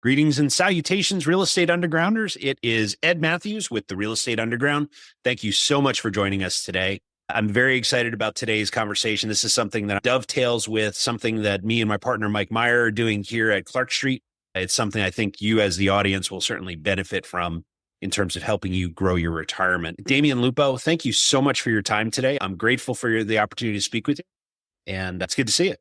Greetings and salutations, Real Estate Undergrounders. It is Ed Matthews with the Real Estate Underground. Thank you so much for joining us today. I'm very excited about today's conversation. This is something that dovetails with something that me and my partner, Mike Meyer, are doing here at Clark Street. It's something I think you as the audience will certainly benefit from in terms of helping you grow your retirement. Damian Lupo, thank you so much for your time today. I'm grateful for the opportunity to speak with you, and it's good to see you.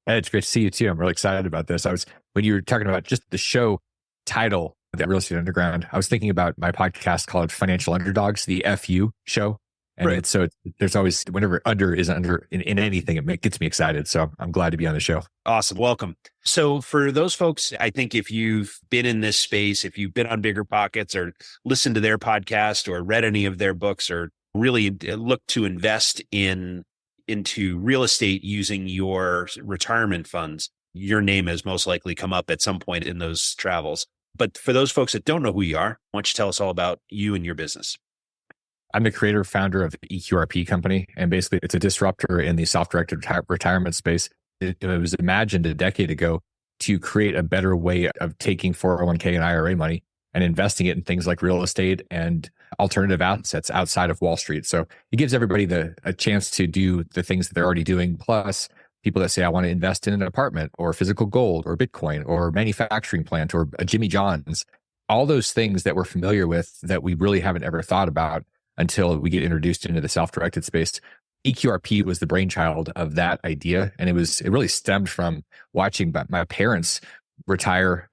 Hey, it's great to see you too. I'm really excited about this. When you were talking about just the show title, The Real Estate Underground, I was thinking about my podcast called Financial Underdogs, the FU show. And Right. there's always, whenever under is under in anything, it gets me excited. So I'm glad to be on the show. Awesome. Welcome. So for those folks, I think if you've been in this space, if you've been on Bigger Pockets or listened to their podcast or read any of their books or really look to invest into real estate using your retirement funds, your name has most likely come up at some point in those travels. But for those folks that don't know who you are, why don't you tell us all about you and your business? I'm the creator founder of the EQRP company. And basically it's a disruptor in the self-directed retirement space. It was imagined a decade ago to create a better way of taking 401k and IRA money and investing it in things like real estate and alternative assets outside of Wall Street. So it gives everybody a chance to do the things that they're already doing. Plus people that say, I want to invest in an apartment or physical gold or Bitcoin or manufacturing plant or a Jimmy John's, all those things that we're familiar with that we really haven't ever thought about until we get introduced into the self-directed space. EQRP was the brainchild of that idea. And it really stemmed from watching my parents retire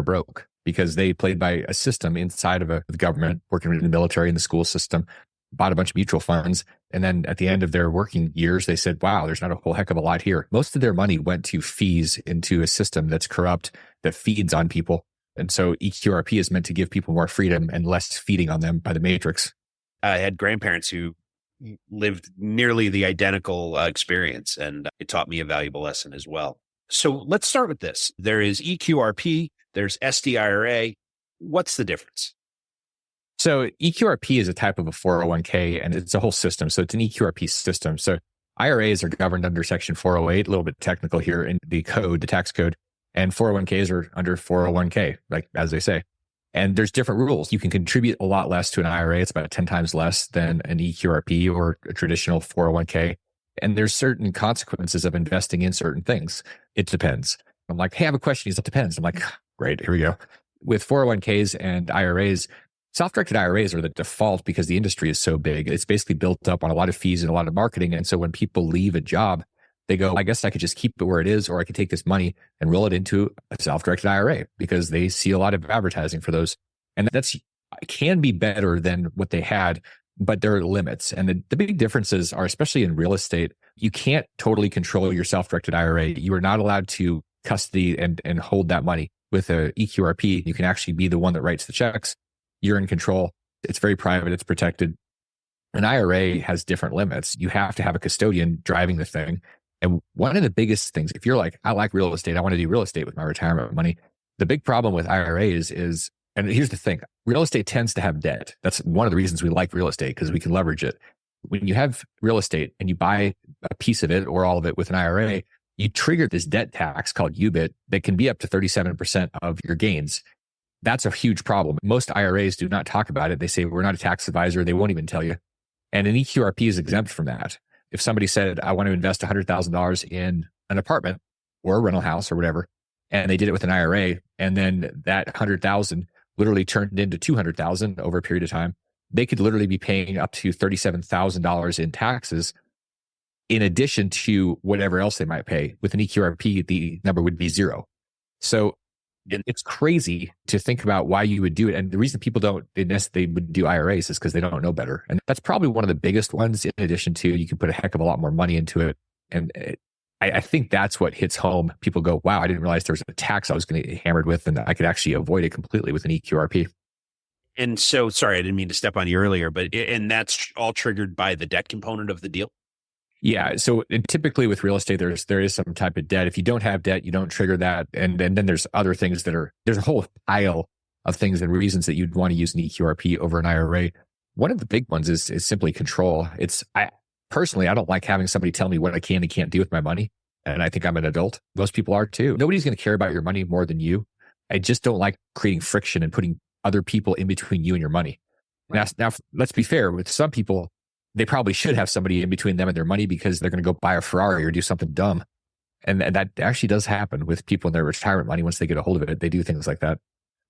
broke, because they played by a system inside of the government, working in the military and the school system, bought a bunch of mutual funds. And then at the end of their working years, they said, wow, there's not a whole heck of a lot here. Most of their money went to fees into a system that's corrupt, that feeds on people. And so EQRP is meant to give people more freedom and less feeding on them by the matrix. I had grandparents who lived nearly the identical experience, and it taught me a valuable lesson as well. So let's start with this. There is EQRP, there's SDIRA. What's the difference? So EQRP is a type of a 401k, and it's a whole system. So it's an EQRP system. So IRAs are governed under Section 408, a little bit technical here in the code, the tax code, and 401ks are under 401k, like as they say. And there's different rules. You can contribute a lot less to an IRA. It's about 10 times less than an EQRP or a traditional 401k. And there's certain consequences of investing in certain things. It depends. I'm like, hey, I have a question. It depends. I'm like, great, here we go. With 401ks and IRAs, self-directed IRAs are the default because the industry is so big. It's basically built up on a lot of fees and a lot of marketing. And so when people leave a job, they go, I guess I could just keep it where it is, or I could take this money and roll it into a self-directed IRA, because they see a lot of advertising for those. And that's can be better than what they had, but there are limits. And the big differences are, especially in real estate, you can't totally control your self-directed IRA. You are not allowed to custody and hold that money. With a EQRP, you can actually be the one that writes the checks. You're in control. It's very private. It's protected. An IRA has different limits. You have to have a custodian driving the thing. And one of the biggest things, if you're like, I like real estate, I want to do real estate with my retirement money. The big problem with IRAs is, and here's the thing, real estate tends to have debt. That's one of the reasons we like real estate, because we can leverage it. When you have real estate and you buy a piece of it or all of it with an IRA, you trigger this debt tax called UBIT that can be up to 37% of your gains. That's a huge problem. Most IRAs do not talk about it. They say, we're not a tax advisor. They won't even tell you. And an EQRP is exempt from that. If somebody said, I want to invest $100,000 in an apartment or a rental house or whatever, and they did it with an IRA, and then that 100,000 literally turned into 200,000 over a period of time, they could literally be paying up to $37,000 in taxes in addition to whatever else they might pay. With an EQRP, the number would be zero. So it's crazy to think about why you would do it. And the reason people don't, they would do IRAs is because they don't know better. And that's probably one of the biggest ones, in addition to you can put a heck of a lot more money into it. And I think that's what hits home. People go, wow, I didn't realize there was a tax I was going to get hammered with, and I could actually avoid it completely with an EQRP. And so, sorry, I didn't mean to step on you earlier, but and that's all triggered by the debt component of the deal? Yeah. So typically with real estate, there is some type of debt. If you don't have debt, you don't trigger that. And then there's other things there's a whole pile of things and reasons that you'd want to use an EQRP over an IRA. One of the big ones is simply control. Personally, I don't like having somebody tell me what I can and can't do with my money. And I think I'm an adult. Most people are too. Nobody's going to care about your money more than you. I just don't like creating friction and putting other people in between you and your money. Right. Now, let's be fair. With some people, they probably should have somebody in between them and their money because they're going to go buy a Ferrari or do something dumb. And that actually does happen with people in their retirement money. Once they get a hold of it, they do things like that.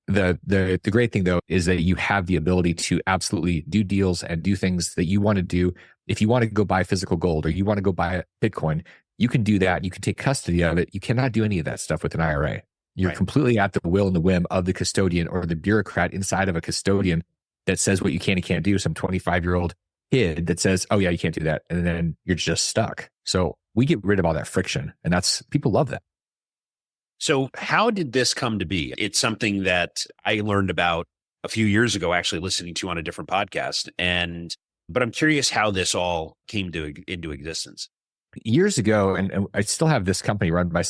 The great thing though is that you have the ability to absolutely do deals and do things that you want to do. If you want to go buy physical gold or you want to go buy Bitcoin, you can do that. You can take custody of it. You cannot do any of that stuff with an IRA. You're Right. completely at the will and the whim of the custodian or the bureaucrat inside of a custodian that says what you can and can't do. Some 25-year-old kid that says, oh yeah, you can't do that. And then you're just stuck. So we get rid of all that friction, and people love that. So how did this come to be? It's something that I learned about a few years ago, actually listening to on a different podcast. But I'm curious how this all came into existence. Years ago, and I still have this company run by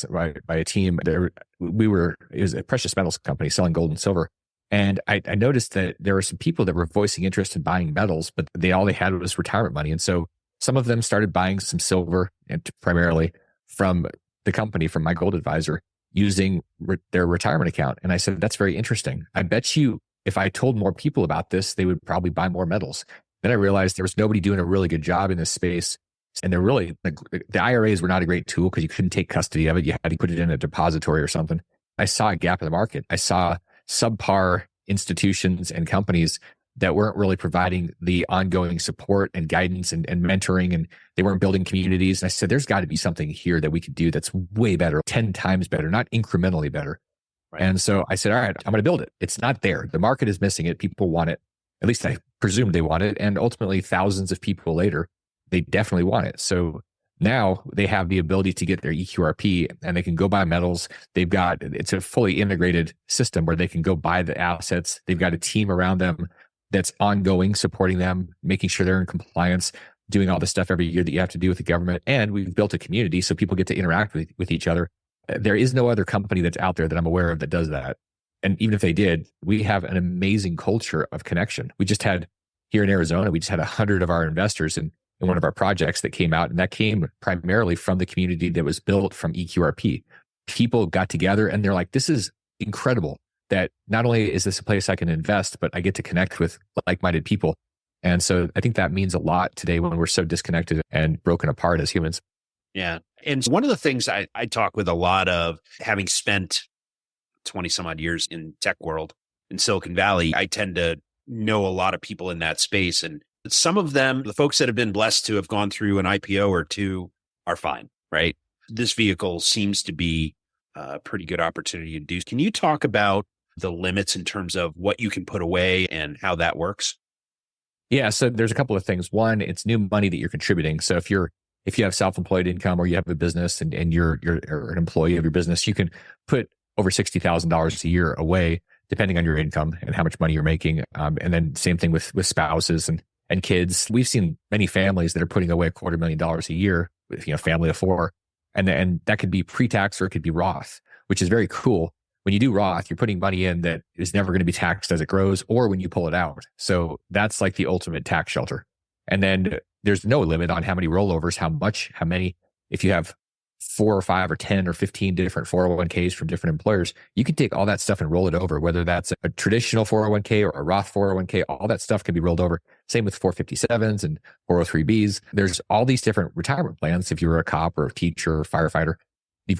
a team. It was a precious metals company selling gold and silver. And I noticed that there were some people that were voicing interest in buying metals, but all they had was retirement money. And so some of them started buying some silver, and primarily from the company, from my gold advisor, using their retirement account. And I said, that's very interesting. I bet you if I told more people about this, they would probably buy more metals. Then I realized there was nobody doing a really good job in this space. And they're really, the IRAs were not a great tool because you couldn't take custody of it. You had to put it in a depository or something. I saw a gap in the market. I saw subpar institutions and companies that weren't really providing the ongoing support and guidance and mentoring, and they weren't building communities. And I said, there's got to be something here that we could do that's way better, 10 times better, not incrementally better. Right. And so I said, all right, I'm going to build it. It's not there. The market is missing it. People want it. At least I presume they want it. And ultimately, thousands of people later, they definitely want it. So now they have the ability to get their EQRP and they can go buy metals. It's a fully integrated system where they can go buy the assets. They've got a team around them that's ongoing, supporting them, making sure they're in compliance, doing all the stuff every year that you have to do with the government. And we've built a community so people get to interact with each other. There is no other company that's out there that I'm aware of that does that. And even if they did, we have an amazing culture of connection. We just had here in Arizona, we just had 100 of our investors in one of our projects that came out, and that came primarily from the community that was built from EQRP. People got together and they're like, this is incredible that not only is this a place I can invest, but I get to connect with like-minded people. And so I think that means a lot today when we're so disconnected and broken apart as humans. Yeah. And one of the things I talk with a lot of, having spent 20 some odd years in tech world in Silicon Valley, I tend to know a lot of people in that space. And some of them, the folks that have been blessed to have gone through an IPO or two, are fine, right? This vehicle seems to be a pretty good opportunity to do. Can you talk about the limits in terms of what you can put away and how that works? Yeah. So there's a couple of things. One, it's new money that you're contributing. So if you have self-employed income or you have a business and you're an employee of your business, you can put over $60,000 a year away, depending on your income and how much money you're making. And then same thing with spouses and kids. We've seen many families that are putting away $250,000 a year with, family of 4. And that could be pre-tax or it could be Roth, which is very cool. When you do Roth, you're putting money in that is never going to be taxed as it grows or when you pull it out. So that's like the ultimate tax shelter. And then there's no limit on how many rollovers, how many, if you have 4 or 5 or 10 or 15 different 401ks from different employers, you can take all that stuff and roll it over, whether that's a traditional 401k or a Roth 401k, all that stuff can be rolled over. Same with 457s and 403bs. There's all these different retirement plans. If you were a cop or a teacher or firefighter, you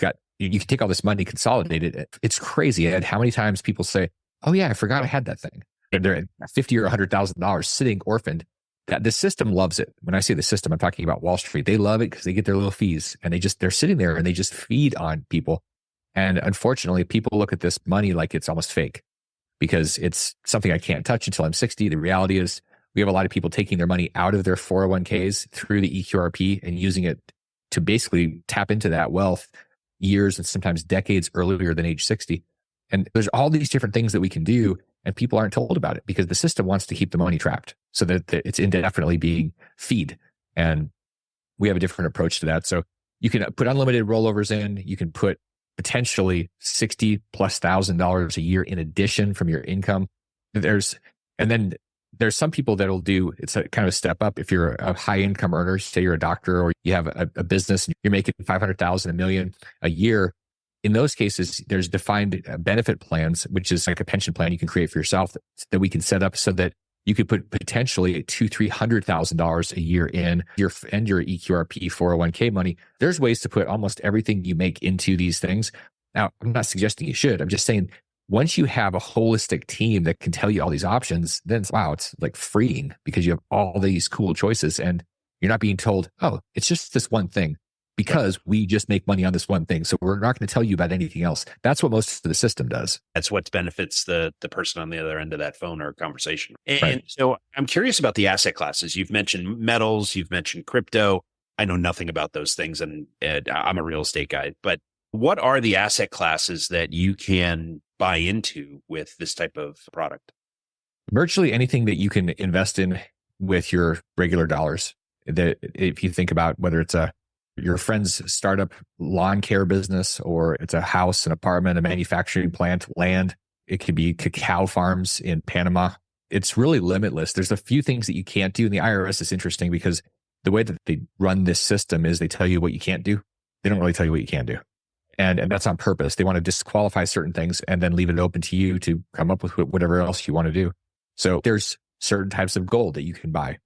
can take all this money, consolidate it. It's crazy, Ed, how many times people say, oh yeah, I forgot I had that thing. They're $50,000 or $100,000 sitting orphaned. That the system loves it. When I say the system, I'm talking about Wall Street. They love it because they get their little fees and they're sitting there and they just feed on people. And unfortunately, people look at this money like it's almost fake because it's something I can't touch until I'm 60. The reality is we have a lot of people taking their money out of their 401ks through the EQRP and using it to basically tap into that wealth years and sometimes decades earlier than age 60. And there's all these different things that we can do, and people aren't told about it because the system wants to keep the money trapped so that it's indefinitely being feed. And we have a different approach to that. So you can put unlimited rollovers in. You can put potentially $60,000+ a year in addition from your income. There's some people that'll do, it's a kind of a step up. If you're a high income earner, say you're a doctor or you have a business and you're making $500,000, $1 million a year, In those cases, there's defined benefit plans, which is like a pension plan you can create for yourself that we can set up so that you could put potentially $200,000-$300,000 a year in your EQRP 401k money. There's ways to put almost everything you make into these things. Now, I'm not suggesting you should. I'm just saying once you have a holistic team that can tell you all these options, then it's like freeing because you have all these cool choices and you're not being told, oh, it's just this one thing because we just make money on this one thing. So we're not going to tell you about anything else. That's what most of the system does. That's what benefits the person on the other end of that phone or conversation. And Right. so I'm curious about the asset classes. You've mentioned metals, you've mentioned crypto. I know nothing about those things and I'm a real estate guy, but what are the asset classes that you can buy into with this type of product? Virtually anything that you can invest in with your regular dollars. That if you think about whether it's your friend's startup lawn care business, or it's a house, an apartment, a manufacturing plant, land. It could be cacao farms in Panama. It's really limitless. There's a few things that you can't do. And the IRS is interesting because the way that they run this system is they tell you what you can't do. They don't really tell you what you can do. And that's on purpose. They want to disqualify certain things and then leave it open to you to come up with whatever else you want to do. So there's certain types of gold that you can buy,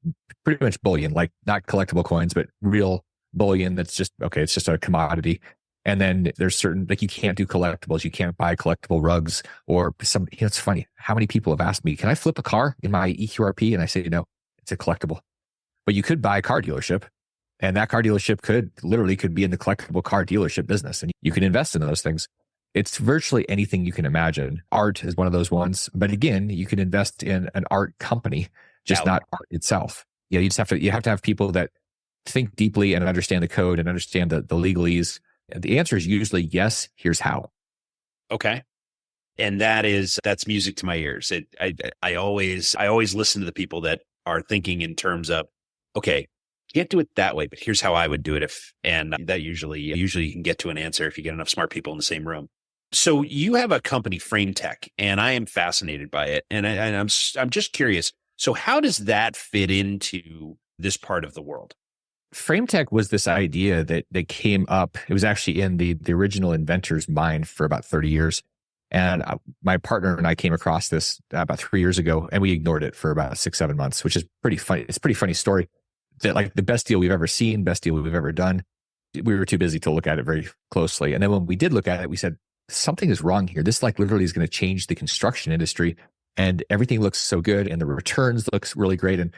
pretty much bullion, like not collectible coins, but real bullion that's just, okay, it's just a commodity. And then there's certain, like you can't do collectibles. You can't buy collectible rugs or some, it's funny. How many people have asked me, can I flip a car in my EQRP? And I say, no, it's a collectible. But you could buy a car dealership and that car dealership could be in the collectible car dealership business and you can invest in those things. It's virtually anything you can imagine. Art is one of those ones. But again, you can invest in an art company, just not art itself. You have to have people that think deeply and understand the code and understand the legalese. The answer is usually yes. Here's how. Okay. And that's music to my ears. I always listen to the people that are thinking in terms of, okay, can't do it that way, but here's how I would do it and that usually you can get to an answer if you get enough smart people in the same room. So you have a company, Frametech, and I am fascinated by it. And I'm just curious. So how does that fit into this part of the world? Frametech was this idea that came up. It was actually in the original inventor's mind for about 30 years. And my partner and I came across this about 3 years ago, and we ignored it for about 6-7 months, which is pretty funny. It's a pretty funny story that like the best deal we've ever seen, best deal we've ever done. We were too busy to look at it very closely. And then when we did look at it, we said, something is wrong here. This like literally is going to change the construction industry and everything looks so good and the returns looks really great. And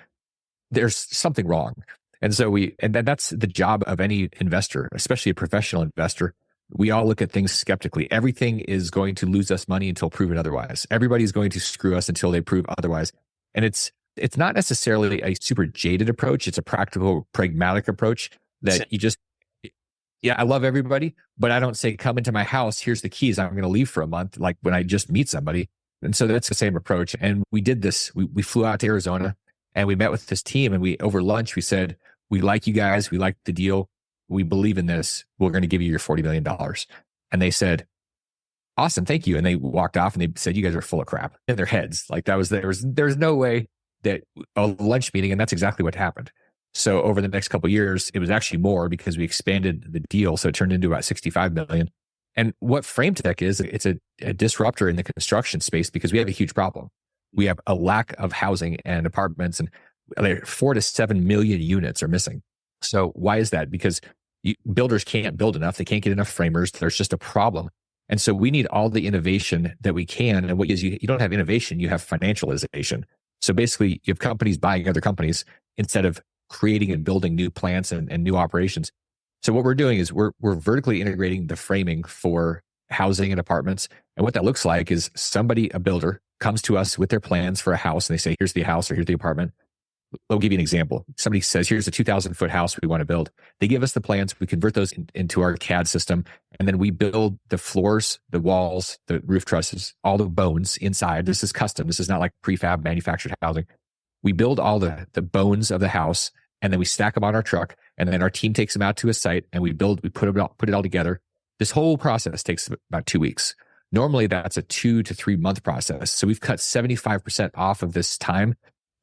there's something wrong. And so that's the job of any investor, especially a professional investor. We all look at things skeptically. Everything is going to lose us money until proven otherwise. Everybody's going to screw us until they prove otherwise. And it's not necessarily a super jaded approach. It's a practical, pragmatic approach that you just, yeah, I love everybody, but I don't say, come into my house, here's the keys, I'm going to leave for a month, like when I just meet somebody. And so that's the same approach. And we did this. We flew out to Arizona and we met with this team and over lunch, we said, we like you guys. We like the deal. We believe in this. We're going to give you your $40 million. And they said, awesome, thank you. And they walked off and they said, you guys are full of crap in their heads. Like there's no way that a lunch meeting. And that's exactly what happened. So over the next couple of years, it was actually more because we expanded the deal. So it turned into about 65 million. And what Frametech is, it's a disruptor in the construction space because we have a huge problem. We have a lack of housing and apartments, and 4 to 7 million units are missing. So why is that? Because builders can't build enough. They can't get enough framers. There's just a problem. And so we need all the innovation that we can. And what is you don't have innovation, you have financialization. So basically you have companies buying other companies instead of creating and building new plants and new operations. So what we're doing is we're vertically integrating the framing for housing and apartments. And what that looks like is a builder comes to us with their plans for a house and they say, here's the house or here's the apartment. I'll give you an example. Somebody says, here's a 2,000-foot house we want to build. They give us the plans. We convert those into our CAD system. And then we build the floors, the walls, the roof trusses, all the bones inside. This is custom. This is not like prefab manufactured housing. We build all the bones of the house and then we stack them on our truck. And then our team takes them out to a site and we put it all together. This whole process takes about 2 weeks. Normally that's a 2 to 3 month process. So we've cut 75% off of this time.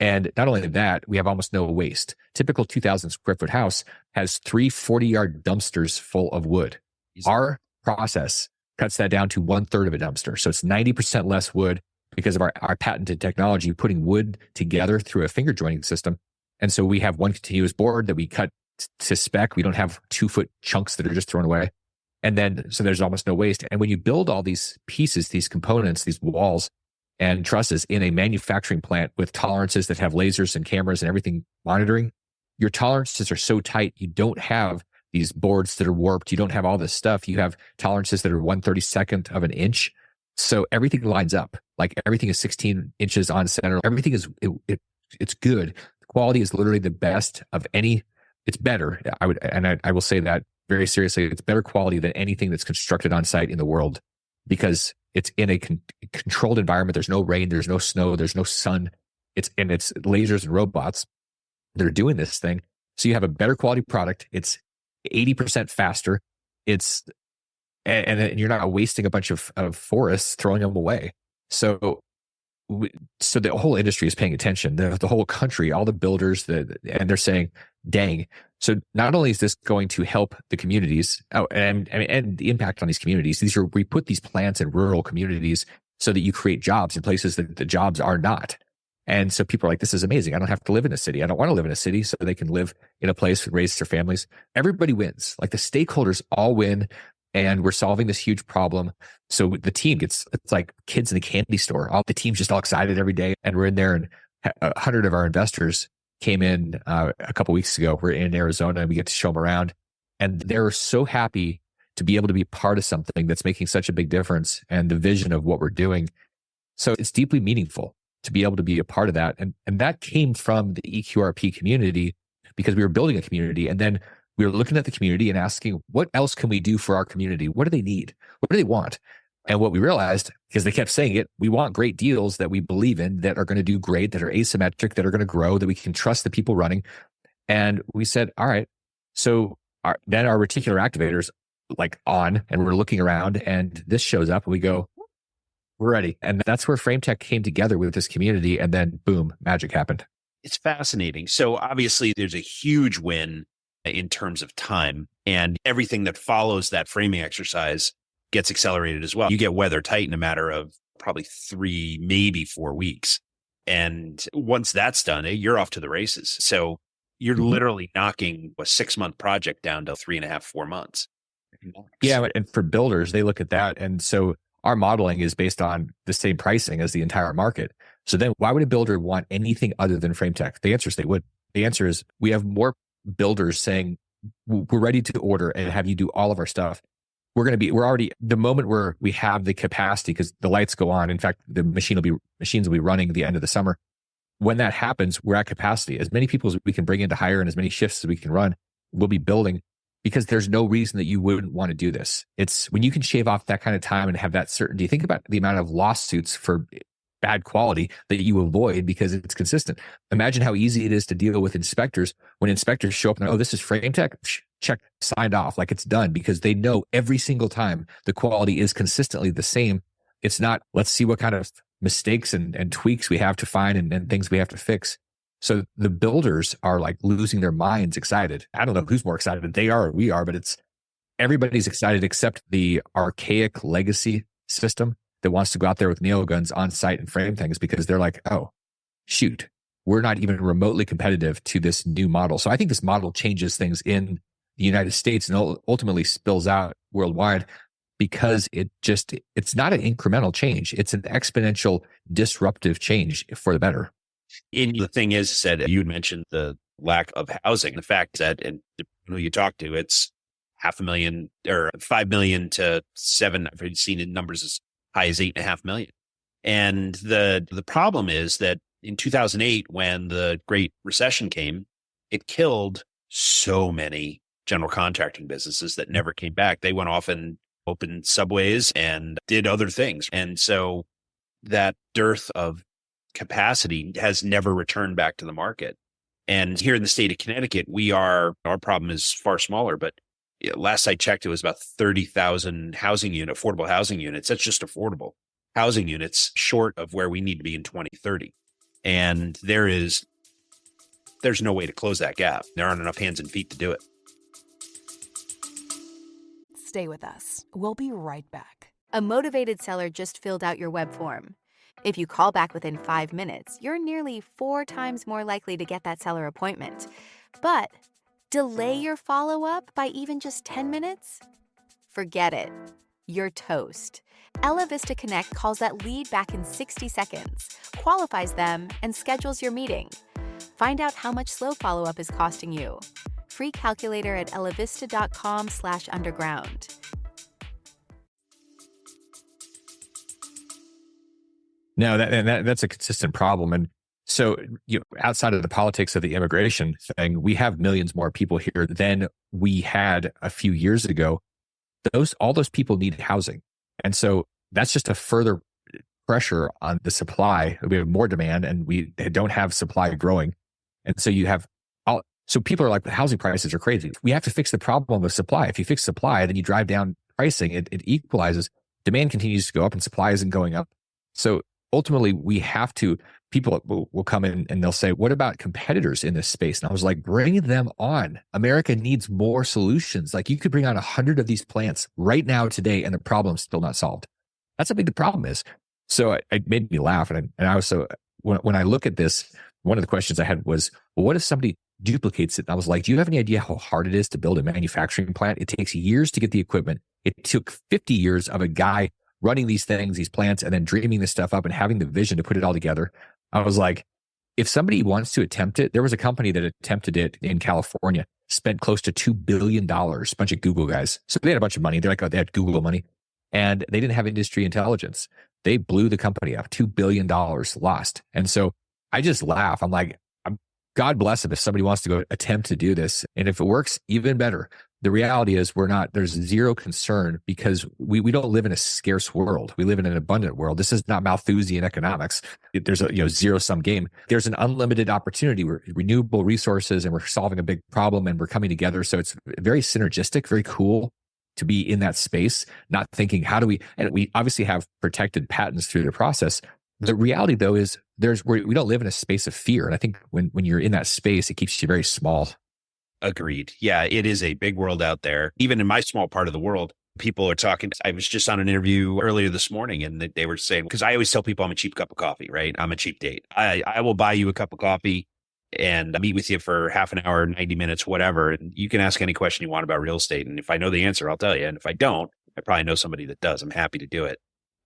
And not only that, we have almost no waste. Typical 2,000 square foot house has 3 40-yard dumpsters full of wood. Our process cuts that down to 1/3 of a dumpster. So it's 90% less wood because of our patented technology, putting wood together through a finger joining system. And so we have one continuous board that we cut to spec. We don't have 2-foot chunks that are just thrown away. And then, so there's almost no waste. And when you build all these pieces, these components, these walls and trusses in a manufacturing plant with tolerances that have lasers and cameras and everything monitoring, your tolerances are so tight. You don't have these boards that are warped. You don't have all this stuff. You have tolerances that are 1/32 of an inch. So everything lines up. Like everything is 16 inches on center. Everything is, it's good. The quality is literally the best of any. It's better. I will say that very seriously. It's better quality than anything that's constructed on site in the world because it's in a controlled environment. There's no rain. There's no snow. There's no sun. It's lasers and robots that are doing this thing. So you have a better quality product. It's 80% faster. And you're not wasting a bunch of forests, throwing them away. So the whole industry is paying attention. The whole country, all the builders, and they're saying, "Dang!" So not only is this going to help the communities, and the impact on these communities. We put these plants in rural communities so that you create jobs in places that the jobs are not. And so people are like, "This is amazing. I don't have to live in a city. I don't want to live in a city," so they can live in a place and raise their families. Everybody wins. Like the stakeholders all win. And we're solving this huge problem. So the team it's like kids in a candy store. The team's just all excited every day. And we're in there, and 100 of our investors came in a couple of weeks ago. We're in Arizona and we get to show them around. And they're so happy to be able to be part of something that's making such a big difference and the vision of what we're doing. So it's deeply meaningful to be able to be a part of that. And that came from the EQRP community because we were building a community. And then we were looking at the community and asking, what else can we do for our community? What do they need? What do they want? And what we realized, because they kept saying it, we want great deals that we believe in, that are going to do great, that are asymmetric, that are going to grow, that we can trust the people running. And we said, all right. So then our reticular activators on, and we're looking around, and this shows up and we go, we're ready. And that's where Frametech came together with this community. And then boom, magic happened. It's fascinating. So obviously there's a huge win in terms of time, and everything that follows that framing exercise gets accelerated as well. You get weather tight in a matter of probably 3, maybe 4 weeks. And once that's done, you're off to the races. So you're literally knocking a 6-month project down to 3.5, 4 months. Yeah. And for builders, they look at that. And so our modeling is based on the same pricing as the entire market. So then why would a builder want anything other than Frametech? The answer is they would. The answer is we have more builders saying, we're ready to order and have you do all of our stuff. We're already, the moment where we have the capacity, because the lights go on. In fact, the machines will be running at the end of the summer. When that happens, we're at capacity. As many people as we can bring in to hire and as many shifts as we can run, we'll be building, because there's no reason that you wouldn't want to do this. It's when you can shave off that kind of time and have that certainty. Think about the amount of lawsuits for bad quality that you avoid because it's consistent. Imagine how easy it is to deal with inspectors when inspectors show up and, oh, this is Frametech, check, signed off, like it's done, because they know every single time the quality is consistently the same. It's not, let's see what kind of mistakes and tweaks we have to find and things we have to fix. So the builders are like losing their minds excited. I don't know who's more excited, they are or we are, but everybody's excited except the archaic legacy system that wants to go out there with nail guns on site and frame things, because they're like, oh, shoot, we're not even remotely competitive to this new model. So I think this model changes things in the United States and ultimately spills out worldwide, because it's not an incremental change. It's an exponential disruptive change for the better. And the thing is, you had mentioned the lack of housing, the fact that, and who you talk to, it's 500,000 or 5 million to 7. I've seen in numbers as high as 8.5 million. And the problem is that in 2008, when the Great Recession came, it killed so many general contracting businesses that never came back. They went off and opened subways and did other things. And so that dearth of capacity has never returned back to the market. And here in the state of Connecticut, our problem is far smaller, but last I checked, it was about 30,000 affordable housing units. That's just affordable housing units, short of where we need to be in 2030. And there's no way to close that gap. There aren't enough hands and feet to do it. Stay with us. We'll be right back. A motivated seller just filled out your web form. If you call back within 5 minutes, you're nearly 4 times more likely to get that seller appointment. But delay your follow-up by even just 10 minutes? Forget it. You're toast. Ella Vista Connect calls that lead back in 60 seconds, qualifies them, and schedules your meeting. Find out how much slow follow-up is costing you. Free calculator at ellavista.com/underground. No, that's a consistent problem. And so, outside of the politics of the immigration thing, we have millions more people here than we had a few years ago. All those people need housing. And so that's just a further pressure on the supply. We have more demand and we don't have supply growing. And so so people are like, the housing prices are crazy. We have to fix the problem of supply. If you fix supply, then you drive down pricing, it equalizes. Demand continues to go up and supply isn't going up. So ultimately, people will come in and they'll say, what about competitors in this space? And I was like, bring them on. America needs more solutions. Like, you could bring on 100 of these plants right now today, and the problem's still not solved. That's how big the problem is. So it made me laugh. And I also, when I look at this, one of the questions I had was, well, what if somebody duplicates it? And I was like, do you have any idea how hard it is to build a manufacturing plant? It takes years to get the equipment. It took 50 years of a guy running these plants, and then dreaming this stuff up and having the vision to put it all together. I was like, if somebody wants to attempt it, there was a company that attempted it in California, spent close to $2 billion, a bunch of Google guys. So they had a bunch of money. They're like, oh, they had Google money, and they didn't have industry intelligence. They blew the company up, $2 billion lost. And so I just laugh. I'm like, God bless them if somebody wants to go attempt to do this. And if it works, even better. The reality is there's zero concern because we don't live in a scarce world. We live in an abundant world. This is not Malthusian economics. There's a zero-sum game. There's an unlimited opportunity. We're renewable resources and we're solving a big problem and we're coming together. So it's very synergistic, very cool to be in that space, not thinking, and we obviously have protected patents through the process. The reality though is we don't live in a space of fear. And I think when you're in that space, it keeps you very small. Agreed. Yeah, it is a big world out there. Even in my small part of the world, people are talking. I was just on an interview earlier this morning and they were saying, because I always tell people I'm a cheap cup of coffee, right? I'm a cheap date. I will buy you a cup of coffee and meet with you for half an hour, 90 minutes, whatever. And you can ask any question you want about real estate. And if I know the answer, I'll tell you. And if I don't, I probably know somebody that does. I'm happy to do it.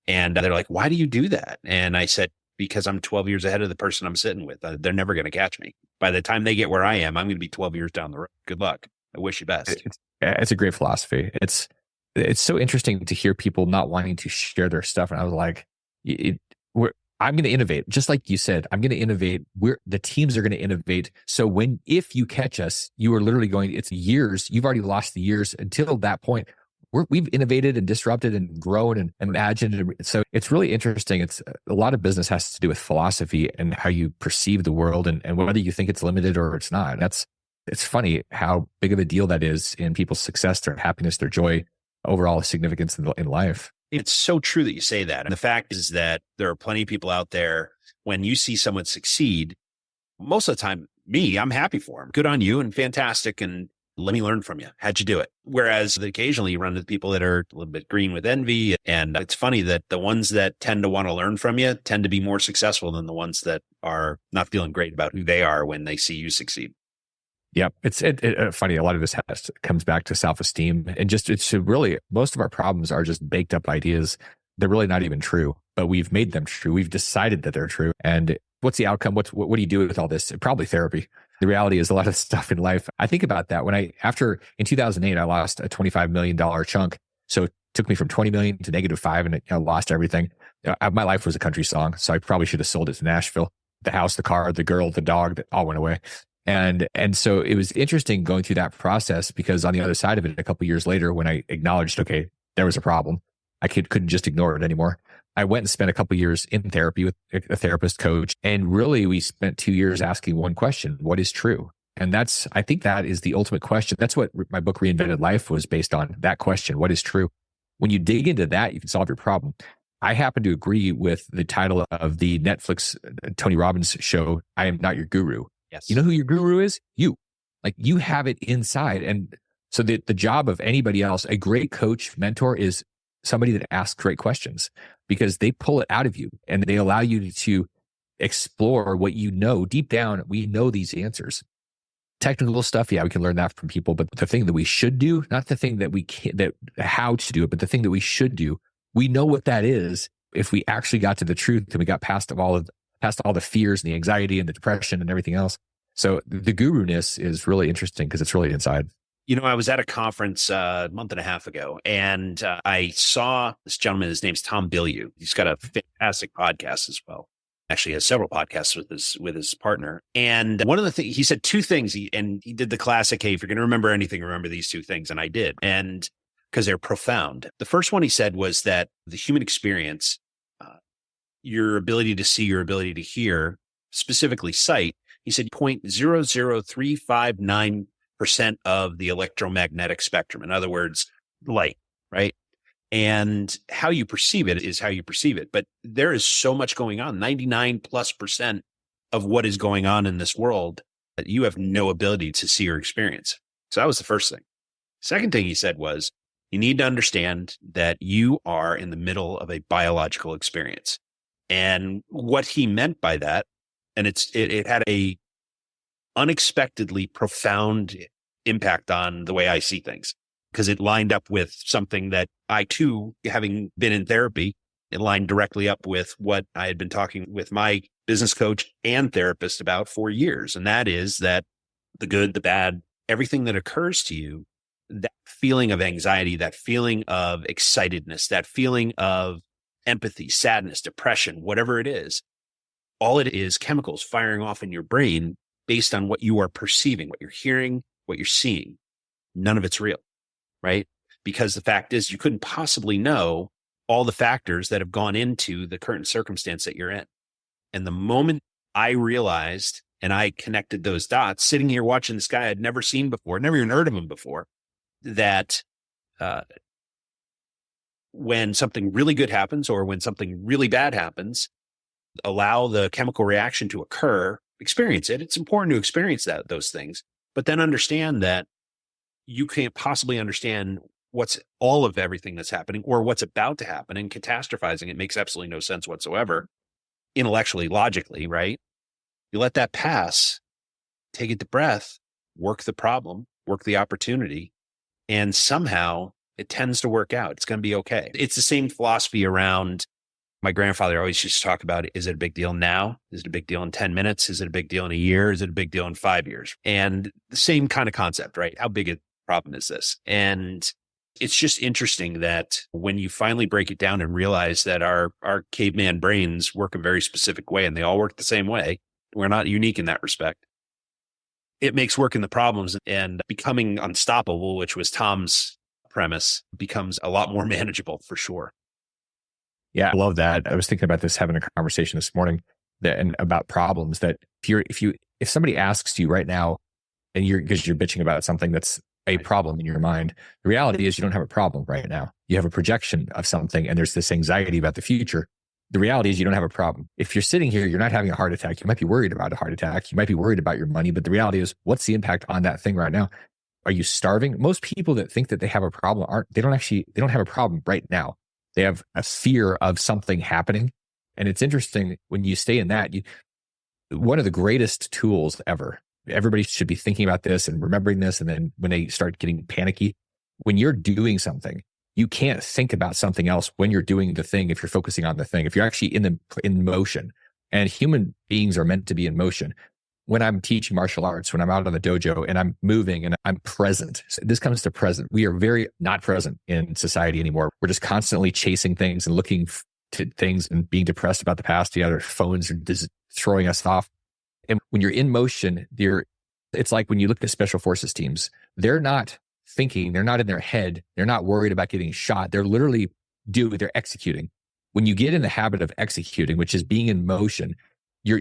And they're like, why do you do that? And I said, because I'm 12 years ahead of the person I'm sitting with. They're never going to catch me. By the time they get where I am, I'm going to be 12 years down the road. Good luck. I wish you best. It's a great philosophy. It's so interesting to hear people not wanting to share their stuff. And I was like, I'm going to innovate. Just like you said, I'm going to innovate. The teams are going to innovate. So if you catch us, you are literally it's years. You've already lost the years until that point. We've innovated and disrupted and grown and imagined. So it's really interesting. It's a lot of business has to do with philosophy and how you perceive the world and whether you think it's limited or it's not. It's funny how big of a deal that is in people's success, their happiness, their joy, overall significance in life. It's so true that you say that. And the fact is that there are plenty of people out there, when you see someone succeed, most of the time, I'm happy for them. Good on you and fantastic. And let me learn from you. How'd you do it? Whereas occasionally you run into people that are a little bit green with envy. And it's funny that the ones that tend to want to learn from you tend to be more successful than the ones that are not feeling great about who they are when they see you succeed. Yeah, it's funny. A lot of this comes back to self-esteem, and it's really, most of our problems are just baked up ideas. They're really not even true, but we've made them true. We've decided that they're true. And what's the outcome? What do you do with all this? Probably therapy. The reality is a lot of stuff in life. I think about that in 2008, I lost a $25 million chunk. So it took me from 20 million to -5 and I lost everything. My life was a country song. So I probably should have sold it to Nashville. The house, the car, the girl, the dog, that all went away. And so it was interesting going through that process, because on the other side of it, a couple of years later, when I acknowledged, okay, there was a problem, I couldn't just ignore it anymore. I went and spent a couple of years in therapy with a therapist coach. And really, we spent 2 years asking one question: what is true? And I think that is the ultimate question. That's what my book Reinvented Life was based on, that question: what is true? When you dig into that, you can solve your problem. I happen to agree with the title of the Netflix Tony Robbins show, I Am Not Your Guru. Yes. You know who your guru is? You. Like, you have it inside. And so the job of anybody else, a great coach, mentor, is somebody that asks great questions, because they pull it out of you and they allow you to explore what you know. Deep down, we know these answers. Technical stuff, yeah, we can learn that from people, but the thing that we should do, not the thing that we can, that how to do it, but the thing that we should do, we know what that is if we actually got to the truth and we got past all the fears and the anxiety and the depression and everything else. So the guru-ness is really interesting because it's really inside. I was at a conference a month and a half ago, and I saw this gentleman. His name's Tom Bilyeu. He's got a fantastic podcast as well. Actually, he has several podcasts with his partner. And one of the things, he said two things, he did the classic, hey, if you're going to remember anything, remember these two things. And I did, and because they're profound. The first one he said was that the human experience, your ability to see, your ability to hear, specifically sight, he said 0.00359% of the electromagnetic spectrum. In other words, light, right? And how you perceive it is how you perceive it. But there is so much going on, 99+% of what is going on in this world that you have no ability to see or experience. So that was the first thing. Second thing he said was, you need to understand that you are in the middle of a biological experience. And what he meant by that, and it had a unexpectedly profound impact on the way I see things, because it lined up with something that I too, having been in therapy, it lined directly up with what I had been talking with my business coach and therapist about for years. And that is that the good, the bad, everything that occurs to you, that feeling of anxiety, that feeling of excitedness, that feeling of empathy, sadness, depression, whatever it is, all it is chemicals firing off in your brain based on what you are perceiving, what you're hearing, what you're seeing. None of it's real, right? Because the fact is, you couldn't possibly know all the factors that have gone into the current circumstance that you're in. And the moment I realized and I connected those dots, sitting here watching this guy I'd never seen before, never even heard of him before, that when something really good happens or when something really bad happens, allow the chemical reaction to occur, experience it. It's important to experience those things, but then understand that you can't possibly understand what's all of everything that's happening or what's about to happen, and catastrophizing it makes absolutely no sense whatsoever, intellectually, logically, right? You let that pass, take a deep breath, work the problem, work the opportunity, and somehow it tends to work out. It's going to be okay. It's the same philosophy around, my grandfather always used to talk about, is it a big deal now? Is it a big deal in 10 minutes? Is it a big deal in a year? Is it a big deal in 5 years? And the same kind of concept, right? How big a problem is this? And it's just interesting that when you finally break it down and realize that our caveman brains work a very specific way and they all work the same way, we're not unique in that respect. It makes working the problems and becoming unstoppable, which was Tom's premise, becomes a lot more manageable for sure. Yeah, I love that. I was thinking about this, having a conversation this morning and about problems, that if somebody asks you right now, and because you're bitching about something that's a problem in your mind, the reality is you don't have a problem right now. You have a projection of something, and there's this anxiety about the future. The reality is you don't have a problem. If you're sitting here, you're not having a heart attack. You might be worried about a heart attack. You might be worried about your money, but the reality is, what's the impact on that thing right now? Are you starving? Most people that think that they have a problem they don't have a problem right now. They have a fear of something happening. And it's interesting when you stay in that, one of the greatest tools ever, everybody should be thinking about this and remembering this. And then when they start getting panicky, when you're doing something, you can't think about something else when you're doing the thing. If you're focusing on the thing, if you're actually in motion, and human beings are meant to be in motion. When I'm teaching martial arts, when I'm out on the dojo and I'm moving and I'm present, so this comes to present. We are very not present in society anymore. We're just constantly chasing things and looking to things and being depressed about the past. Our phones are just throwing us off. And when you're in motion, it's like when you look at special forces teams, they're not thinking, they're not in their head, they're not worried about getting shot. They're literally they're executing. When you get in the habit of executing, which is being in motion, you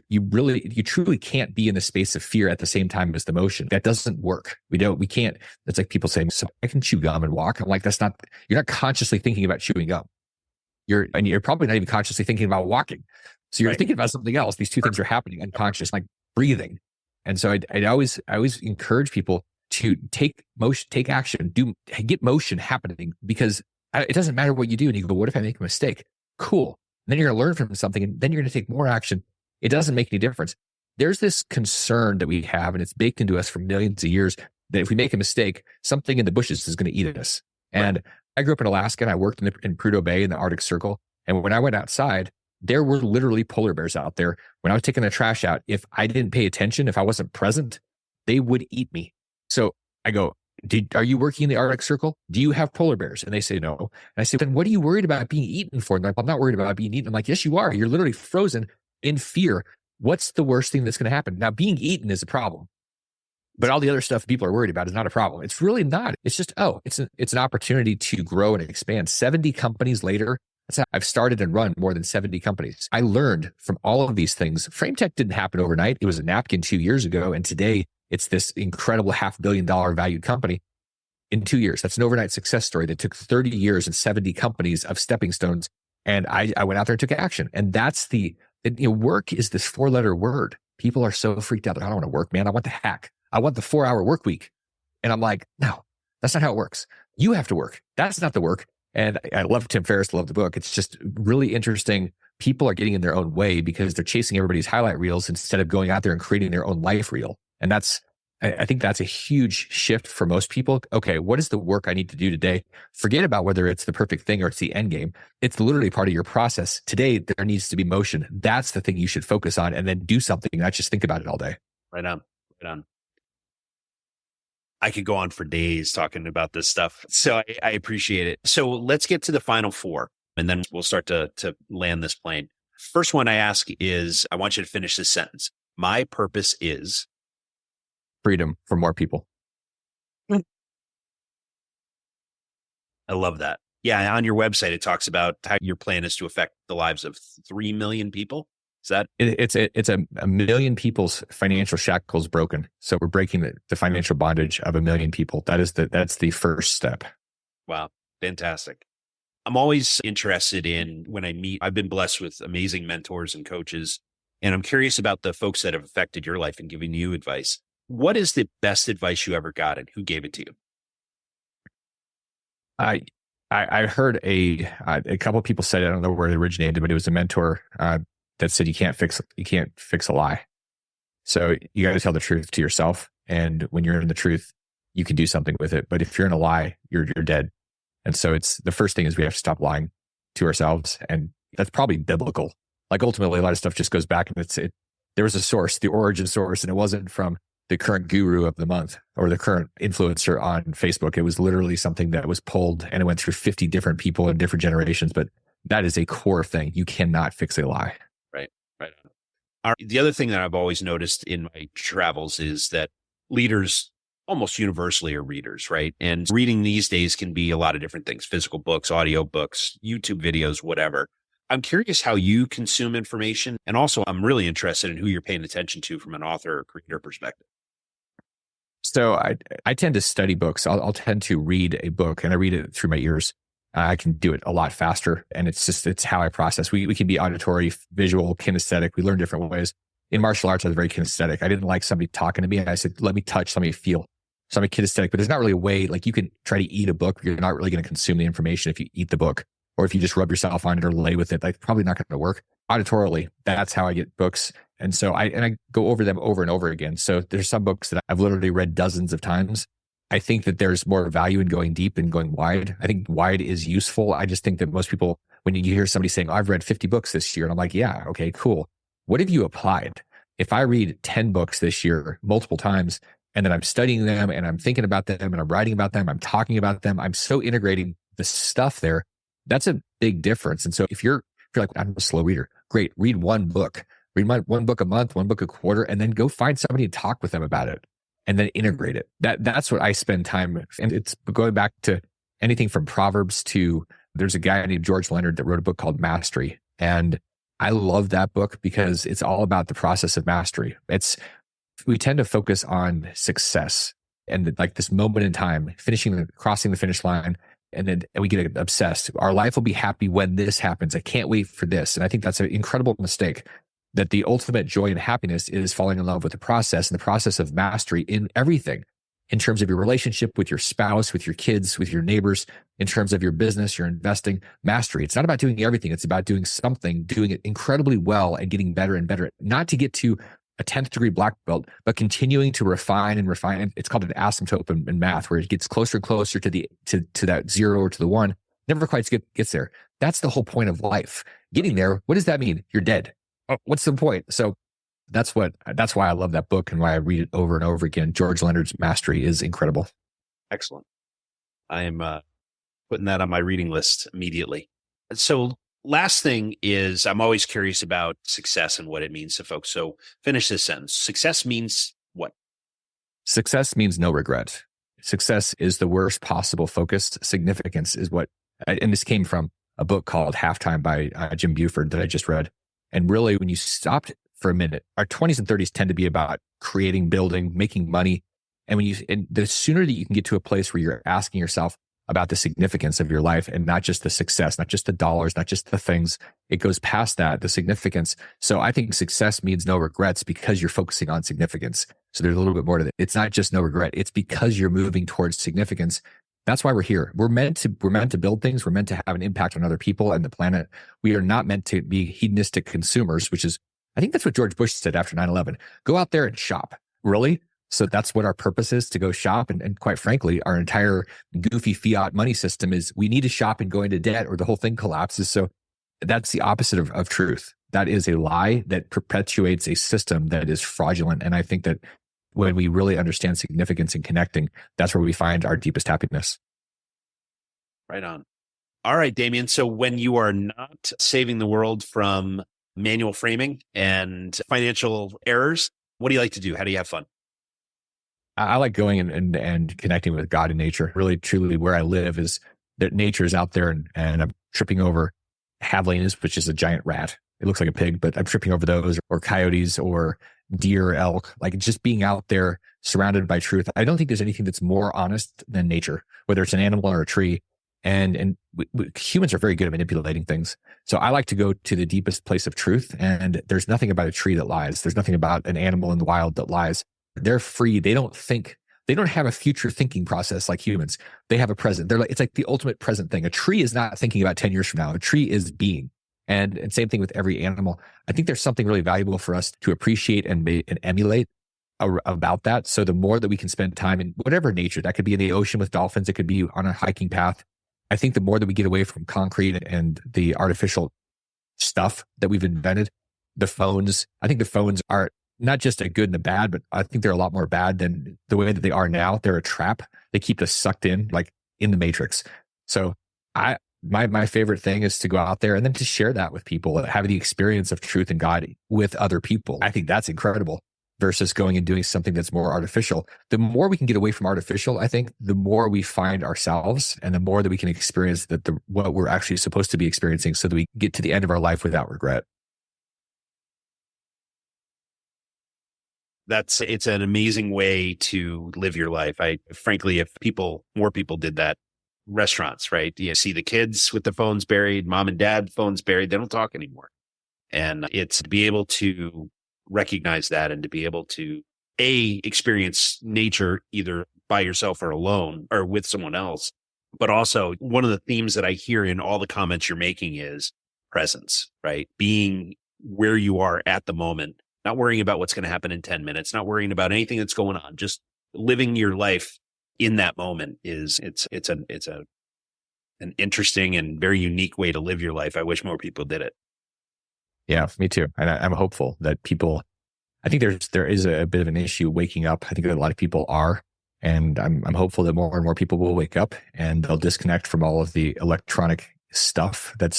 truly can't be in the space of fear at the same time as the motion. That doesn't work. We can't. It's like people saying, so I can chew gum and walk. I'm like, you're not consciously thinking about chewing gum. You're probably not even consciously thinking about walking. So you're thinking about something else. These two things are happening unconscious, like breathing. And so I always encourage people to take action, get motion happening, because It doesn't matter what you do. And you go, what if I make a mistake? Cool. And then you're going to learn from something, and then you're going to take more action. It doesn't make any difference. There's this concern that we have, and it's baked into us for millions of years, that if we make a mistake, something in the bushes is going to eat us. And I grew up in Alaska, and I worked in Prudhoe Bay in the Arctic Circle. And when I went outside, there were literally polar bears out there. When I was taking the trash out, if I didn't pay attention, if I wasn't present, they would eat me. So I go, are you working in the Arctic Circle? Do you have polar bears? And they say no. And I say, then what are you worried about being eaten for? And they're like, I'm not worried about being eaten. I'm like, yes, you are. You're literally frozen in fear. What's the worst thing that's going to happen? Now, being eaten is a problem, but all the other stuff people are worried about is not a problem. It's really not. It's just, it's an opportunity to grow and expand. 70 companies later, I've started and run more than 70 companies. I learned from all of these things. Frametech didn't happen overnight. It was a napkin 2 years ago. And today it's this incredible $500 million valued company in 2 years. That's an overnight success story that took 30 years and 70 companies of stepping stones. And I went out there and took action. And that's work is this 4-letter word. People are so freaked out. I don't want to work, man. I want the hack. I want the 4-hour work week. And I'm like, no, that's not how it works. You have to work. That's not the work. And I love Tim Ferriss, love the book. It's just really interesting. People are getting in their own way because they're chasing everybody's highlight reels instead of going out there and creating their own life reel. And I think that's a huge shift for most people. Okay, what is the work I need to do today? Forget about whether it's the perfect thing or it's the end game. It's literally part of your process. Today, there needs to be motion. That's the thing you should focus on, and then do something, not just think about it all day. Right on. I could go on for days talking about this stuff. So I appreciate it. So let's get to the final 4, and then we'll start to land this plane. First one I ask is, I want you to finish this sentence. My purpose is freedom for more people. I love that. Yeah. On your website, it talks about how your plan is to affect the lives of 3 million people. Is that? It's a million people's financial shackles broken. So we're breaking the financial bondage of 1 million people. That's the first step. Wow. Fantastic. I'm always interested in when I've been blessed with amazing mentors and coaches, and I'm curious about the folks that have affected your life and giving you advice. What is the best advice you ever got, and who gave it to you? I heard a couple of people said, I don't know where it originated, but it was a mentor that said you can't fix a lie. So you got to tell the truth to yourself, and when you're in the truth, you can do something with it. But if you're in a lie, you're dead. And so it's the first thing is we have to stop lying to ourselves, and that's probably biblical. Like ultimately, a lot of stuff just goes back, and there was a source, the origin source, and it wasn't from the current guru of the month or the current influencer on Facebook. It was literally something that was pulled, and it went through 50 different people in different generations. But that is a core thing. You cannot fix a lie. Right. The other thing that I've always noticed in my travels is that leaders almost universally are readers, right? And reading these days can be a lot of different things: physical books, audio books, YouTube videos, whatever. I'm curious how you consume information. And also, I'm really interested in who you're paying attention to from an author or creator perspective. So I tend to study books. I'll tend to read a book, and I read it through my ears. I can do it a lot faster, and it's how I process. We can be auditory, visual, kinesthetic. We learn different ways. In martial arts, I was very kinesthetic. I didn't like somebody talking to me. I said, let me touch, let me feel. So I'm kinesthetic, but there's not really a way, like you can try to eat a book. You're not really going to consume the information if you eat the book, or if you just rub yourself on it or lay with it, like probably not going to work. Auditorily, that's how I get books. And so I go over them over and over again. So there's some books that I've literally read dozens of times. I think that there's more value in going deep and going wide. I think wide is useful. I just think that most people, when you hear somebody saying, I've read 50 books this year, and I'm like, yeah, okay, cool. What have you applied? If I read 10 books this year multiple times, and then I'm studying them and I'm thinking about them and I'm writing about them, I'm talking about them, I'm so integrating the stuff there, that's a big difference. And so if you're like, I'm a slow reader, great, read one book. Read one book a month, one book a quarter, and then go find somebody and talk with them about it, and then integrate it. That's what I spend time with. And it's going back to anything from Proverbs to, there's a guy named George Leonard that wrote a book called Mastery. And I love that book because it's all about the process of mastery. We tend to focus on success and like this moment in time, crossing the finish line. And we get obsessed. Our life will be happy when this happens. I can't wait for this. And I think that's an incredible mistake. That the ultimate joy and happiness is falling in love with the process and the process of mastery in everything. in terms of your relationship with your spouse, with your kids, with your neighbors, in terms of your business, your investing, mastery. It's not about doing everything. It's about doing something, doing it incredibly well and getting better and better, not to get to a 10th degree black belt, but continuing to refine and refine. It's called an asymptote in math, where it gets closer and closer to that 0 or to the 1. Never quite gets there. That's the whole point of life. Getting there, what does that mean? You're dead. Oh, what's the point? So that's why I love that book and why I read it over and over again. George Leonard's Mastery is incredible. Excellent. I am putting that on my reading list immediately. So last thing is, I'm always curious about success and what it means to folks. So finish this sentence. Success means what? Success means no regret. Success is the worst possible focus. Significance is what, and this came from a book called Halftime by Jim Buford that I just read. And really, when you stopped for a minute, our 20s and 30s tend to be about creating, building, making money. And the sooner that you can get to a place where you're asking yourself about the significance of your life and not just the success, not just the dollars, not just the things, it goes past that, the significance. So I think success means no regrets because you're focusing on significance. So there's a little bit more to it. It's not just no regret. It's because you're moving towards significance. That's why we're here. We're meant to build things. We're meant to have an impact on other people and the planet. We are not meant to be hedonistic consumers, which is, I think that's what George Bush said after 9/11. Go out there and shop. Really? So that's what our purpose is, to go shop. And quite frankly, our entire goofy fiat money system is we need to shop and go into debt or the whole thing collapses. So that's the opposite of truth. That is a lie that perpetuates a system that is fraudulent. And I think that when we really understand significance and connecting, that's where we find our deepest happiness. Right on. All right, Damian. So when you are not saving the world from manual framing and financial errors, what do you like to do? How do you have fun? I like going and connecting with God and nature. Really, truly, where I live is that nature is out there, and I'm tripping over javelinas, which is a giant rat. It looks like a pig, but I'm tripping over those, or coyotes, or deer, elk. Like, just being out there surrounded by truth. I don't think there's anything that's more honest than nature, whether it's an animal or a tree. And humans are very good at manipulating things. So I like to go to the deepest place of truth. And there's nothing about a tree that lies. There's nothing about an animal in the wild that lies. They're free. They don't think. They don't have a future thinking process like humans. They have a present. It's like the ultimate present thing. A tree is not thinking about 10 years from now. A tree is being. And same thing with every animal. I think there's something really valuable for us to appreciate and emulate about that. So the more that we can spend time in whatever nature, that could be in the ocean with dolphins, it could be on a hiking path. I think the more that we get away from concrete and the artificial stuff that we've invented, the phones, I think the phones are not just a good and a bad, but I think they're a lot more bad than the way that they are now. They're a trap. They keep us sucked in, like in the matrix. So my favorite thing is to go out there and then to share that with people, have the experience of truth and God with other people. I think that's incredible versus going and doing something that's more artificial. The more we can get away from artificial, I think the more we find ourselves and the more that we can experience what we're actually supposed to be experiencing so that we get to the end of our life without regret. It's an amazing way to live your life. Frankly, if more people did that, restaurants, right? You see the kids with the phones buried, mom and dad phones buried, they don't talk anymore. And it's to be able to recognize that and to be able to experience nature either by yourself or alone or with someone else. But also one of the themes that I hear in all the comments you're making is presence, right? Being where you are at the moment. Not worrying about what's going to happen in 10 minutes, not worrying about anything that's going on, just living your life in that moment it's an interesting and very unique way to live your life. I wish more people did it. Yeah, me too. And I'm hopeful that I think there is a bit of an issue waking up. I think that a lot of people are, and I'm hopeful that more and more people will wake up and they'll disconnect from all of the electronic stuff that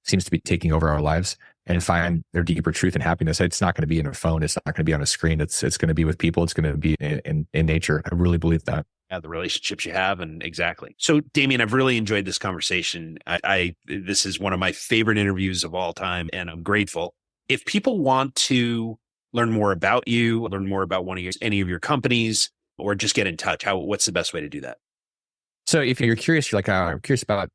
seems to be taking over our lives and find their deeper truth and happiness. It's not going to be in a phone. It's not going to be on a screen. It's going to be with people. It's going to be in nature. I really believe that. Yeah, the relationships you have. And exactly. So Damian, I've really enjoyed this conversation. This is one of my favorite interviews of all time, and I'm grateful. If people want to learn more about you, learn more about any of your companies, or just get in touch, what's the best way to do that? So if you're curious, you're like, I'm curious about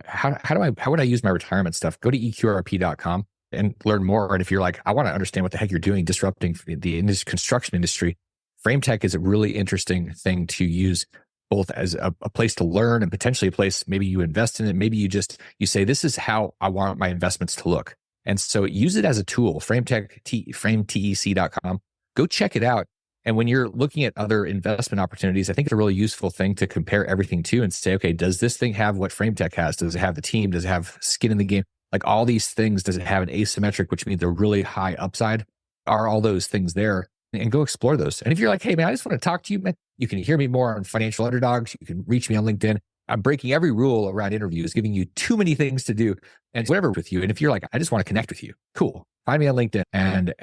how would I use my retirement stuff? Go to EQRP.com and learn more. And if you're like, I want to understand what the heck you're doing, disrupting the construction industry, Frametech is a really interesting thing to use both as a place to learn and potentially a place maybe you invest in it. Maybe you say, this is how I want my investments to look. And so use it as a tool. Frametech, frametech.com. Go check it out. And when you're looking at other investment opportunities, I think it's a really useful thing to compare everything to and say, okay, does this thing have what Frametech has? Does it have the team? Does it have skin in the game? Like all these things, does it have an asymmetric, which means a really high upside? Are all those things there? And go explore those. And if you're like, hey man, I just want to talk to you, man, you can hear me more on Financial Underdogs. You can reach me on LinkedIn. I'm breaking every rule around interviews, giving you too many things to do and whatever with you. And if you're like, I just want to connect with you, cool. Find me on LinkedIn and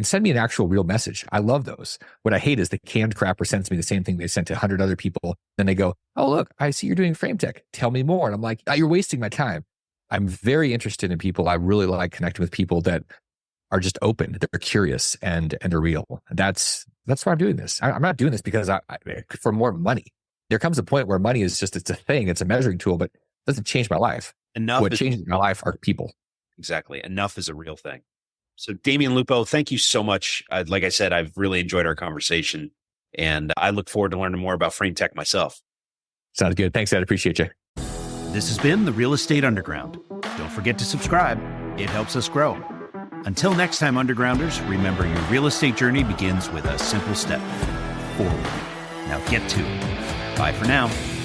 send me an actual real message. I love those. What I hate is the canned crapper sends me the same thing they sent to 100 other people. Then they go, oh, look, I see you're doing Frametech. Tell me more. And I'm like, oh, you're wasting my time. I'm very interested in people. I really like connecting with people that are just open. They're curious and they're real. That's why I'm doing this. I'm not doing this because for more money. There comes a point where money is it's a thing. It's a measuring tool, but it doesn't change my life. What changes my life are people. Exactly. Enough is a real thing. So Damian Lupo, thank you so much. Like I said, I've really enjoyed our conversation and I look forward to learning more about Frametech myself. Sounds good. Thanks, Ed. Appreciate you. This has been the Real Estate Underground. Don't forget to subscribe. It helps us grow. Until next time, Undergrounders, remember your real estate journey begins with a simple step forward. Now get to it. Bye for now.